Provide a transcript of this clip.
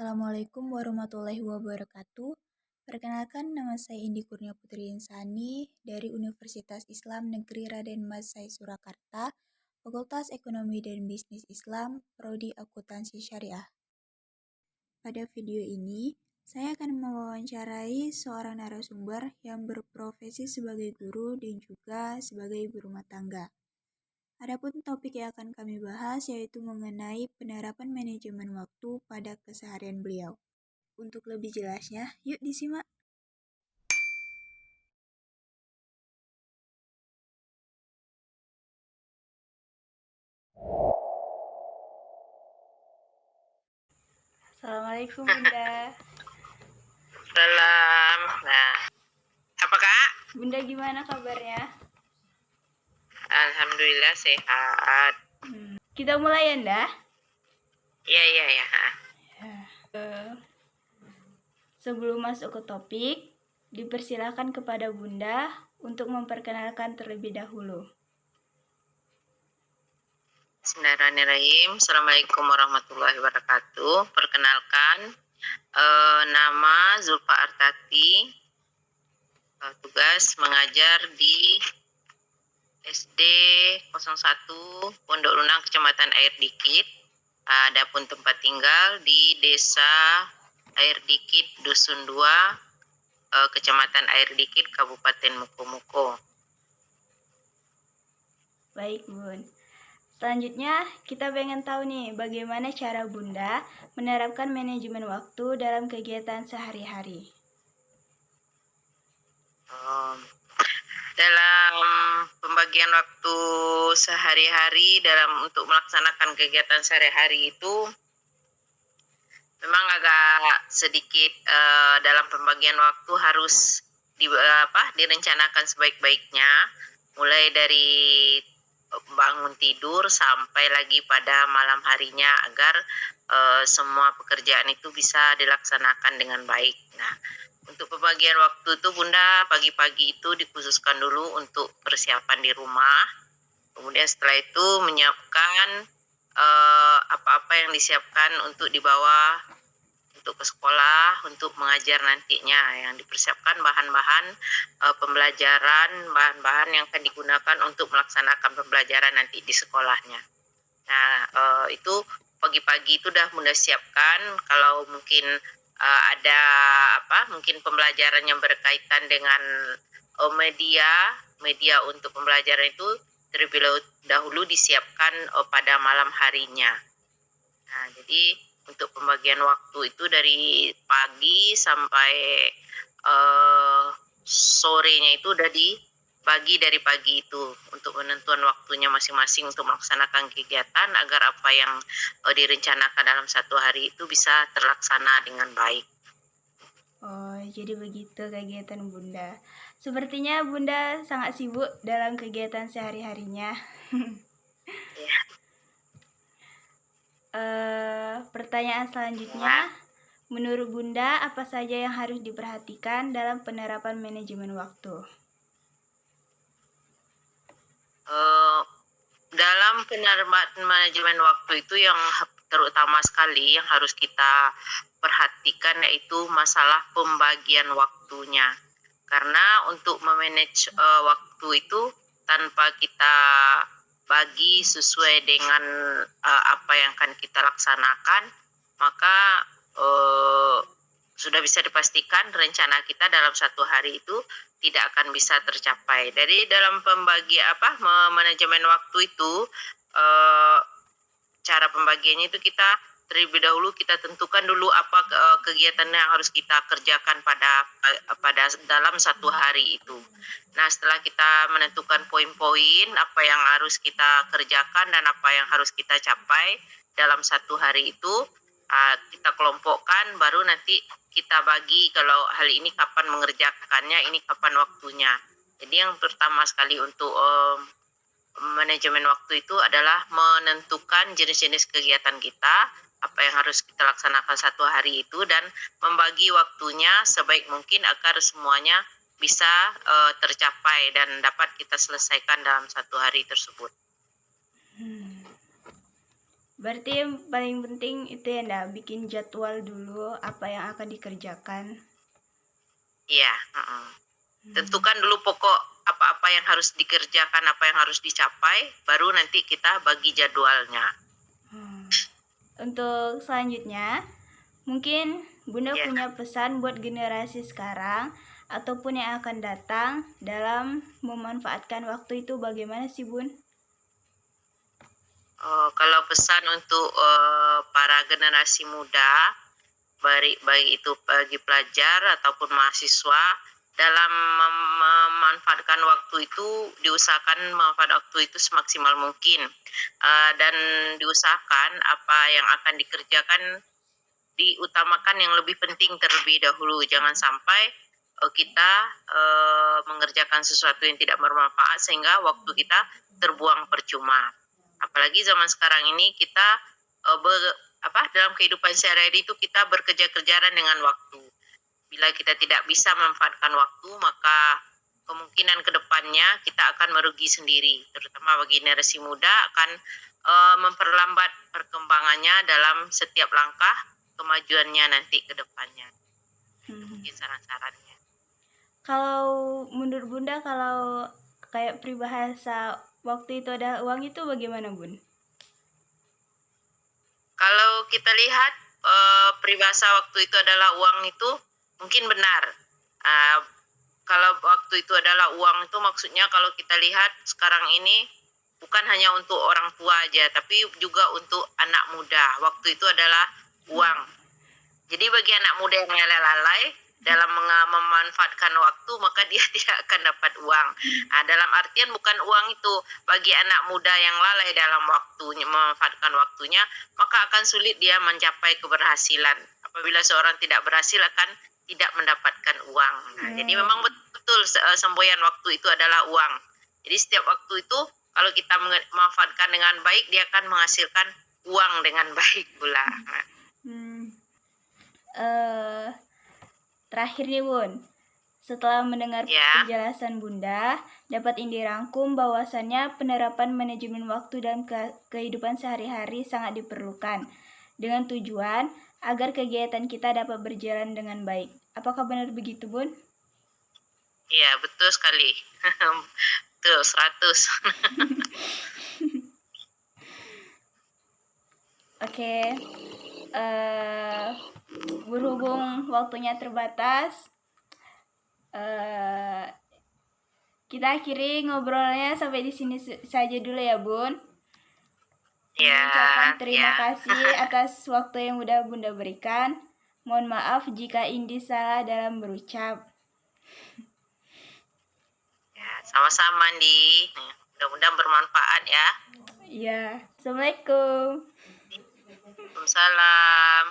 Assalamualaikum warahmatullahi wabarakatuh. Perkenalkan, nama saya Indi Kurnia Putri Insani dari Universitas Islam Negeri Raden Mas Said Surakarta, Fakultas Ekonomi dan Bisnis Islam, Prodi Akuntansi Syariah. Pada video ini, saya akan mewawancarai seorang narasumber yang berprofesi sebagai guru dan juga sebagai ibu rumah tangga. Adapun topik yang akan kami bahas yaitu mengenai penerapan manajemen waktu pada keseharian beliau. Untuk lebih jelasnya, yuk disimak. Assalamualaikum Bunda. Salam. Nah, apa Kak? Bunda gimana kabarnya? Alhamdulillah sehat. Kita mulai ya, Nda? Iya. Sebelum masuk ke topik, dipersilakan kepada Bunda untuk memperkenalkan terlebih dahulu. Bismillahirrahmanirrahim. Assalamualaikum warahmatullahi wabarakatuh. Perkenalkan, nama Zulfa Artati. Tugas mengajar di SD 01 Pondok Lunang, Kecamatan Air Dikit. Adapun tempat tinggal di Desa Air Dikit, Dusun 2, Kecamatan Air Dikit, Kabupaten Mukomuko. Baik, Bun. Selanjutnya, kita pengen tahu nih bagaimana cara Bunda menerapkan manajemen waktu dalam kegiatan sehari-hari. Dalam pembagian waktu sehari-hari untuk melaksanakan kegiatan sehari-hari itu memang agak sedikit dalam pembagian waktu harus direncanakan sebaik-baiknya, mulai dari bangun tidur sampai lagi pada malam harinya agar semua pekerjaan itu bisa dilaksanakan dengan baik. Nah, untuk pembagian waktu itu Bunda pagi-pagi itu dikhususkan dulu untuk persiapan di rumah. Kemudian setelah itu menyiapkan apa-apa yang disiapkan untuk dibawa untuk ke sekolah, untuk mengajar nantinya. Yang dipersiapkan bahan-bahan pembelajaran, bahan-bahan yang akan digunakan untuk melaksanakan pembelajaran nanti di sekolahnya. Nah, itu pagi-pagi itu udah Bunda siapkan. Kalau mungkin ada mungkin pembelajaran yang berkaitan dengan media untuk pembelajaran itu terlebih dahulu disiapkan pada malam harinya. Nah, jadi untuk pembagian waktu itu dari pagi sampai sorenya itu udah dibagi dari pagi itu untuk penentuan waktunya masing-masing untuk melaksanakan kegiatan agar apa yang direncanakan dalam satu hari itu bisa terlaksana dengan baik. Oh, jadi begitu kegiatan Bunda. Sepertinya Bunda sangat sibuk dalam kegiatan sehari-harinya. Ya. Pertanyaan selanjutnya, menurut Bunda apa saja yang harus diperhatikan dalam penerapan manajemen waktu? Dalam penerapan manajemen waktu itu yang terutama sekali yang harus kita perhatikan yaitu masalah pembagian waktunya. Karena untuk memanage waktu itu tanpa kita bagi sesuai dengan apa yang akan kita laksanakan, maka sudah bisa dipastikan rencana kita dalam satu hari itu tidak akan bisa tercapai. Dari dalam manajemen waktu itu, cara pembagiannya itu kita terlebih dahulu kita tentukan dulu apa kegiatan yang harus kita kerjakan pada dalam satu hari itu. Nah, setelah kita menentukan poin-poin apa yang harus kita kerjakan dan apa yang harus kita capai dalam satu hari itu, kita kelompokkan, baru nanti kita bagi kalau hal ini kapan mengerjakannya, ini kapan waktunya. Jadi yang pertama sekali untuk manajemen waktu itu adalah menentukan jenis-jenis kegiatan kita, apa yang harus kita laksanakan satu hari itu, dan membagi waktunya sebaik mungkin agar semuanya bisa tercapai dan dapat kita selesaikan dalam satu hari tersebut. Berarti yang paling penting itu ya ndak, bikin jadwal dulu apa yang akan dikerjakan. Iya, tentukan dulu pokok apa-apa yang harus dikerjakan, apa yang harus dicapai, baru nanti kita bagi jadwalnya. Untuk selanjutnya, mungkin Bunda Ya. punya pesan buat generasi sekarang ataupun yang akan datang dalam memanfaatkan waktu itu bagaimana sih, Bun? Kalau pesan untuk para generasi muda, baik itu bagi pelajar ataupun mahasiswa, dalam memanfaatkan waktu itu diusahakan memanfaatkan waktu itu semaksimal mungkin, dan diusahakan apa yang akan dikerjakan diutamakan yang lebih penting terlebih dahulu. Jangan sampai kita mengerjakan sesuatu yang tidak bermanfaat sehingga waktu kita terbuang percuma. Apalagi zaman sekarang ini kita dalam kehidupan sehari-hari itu kita berkejar-kejaran dengan waktu. Bila kita tidak bisa memanfaatkan waktu, maka kemungkinan ke depannya kita akan merugi sendiri, terutama bagi generasi muda akan memperlambat perkembangannya dalam setiap langkah kemajuannya nanti ke depannya. Mungkin saran-sarannya. Kalau menurut Bunda, kalau kayak peribahasa waktu itu ada uang itu bagaimana, Bun? Kalau kita lihat peribahasa waktu itu adalah uang itu mungkin benar. Kalau waktu itu adalah uang itu maksudnya kalau kita lihat sekarang ini bukan hanya untuk orang tua aja, tapi juga untuk anak muda. Waktu itu adalah uang. Jadi bagi anak muda yang lalai dalam memanfaatkan waktu, maka dia tidak akan dapat uang. Dalam artian bukan uang itu, bagi anak muda yang lalai dalam waktunya, memanfaatkan waktunya, maka akan sulit dia mencapai keberhasilan. Apabila seorang tidak berhasil akan tidak mendapatkan uang. Jadi memang betul semboyan waktu itu adalah uang. Jadi setiap waktu itu kalau kita memanfaatkan dengan baik, dia akan menghasilkan uang dengan baik pula. Terakhir nih, Bun. Setelah mendengar penjelasan Bunda, dapat Indi rangkum bahwasannya penerapan manajemen waktu dalam kehidupan sehari-hari sangat diperlukan, dengan tujuan agar kegiatan kita dapat berjalan dengan baik. Apakah benar begitu, Bun? Iya, betul sekali. Betul, 100. Oke. Berhubung waktunya terbatas, kita akhiri ngobrolnya sampai di sini saja dulu ya, Bun. Mengucapkan terima kasih atas waktu yang udah Bunda berikan. Mohon maaf jika Indi salah dalam berucap. Ya, sama-sama, Andi. Mudah-mudahan bermanfaat ya. Iya. Assalamualaikum. Waalaikumsalam.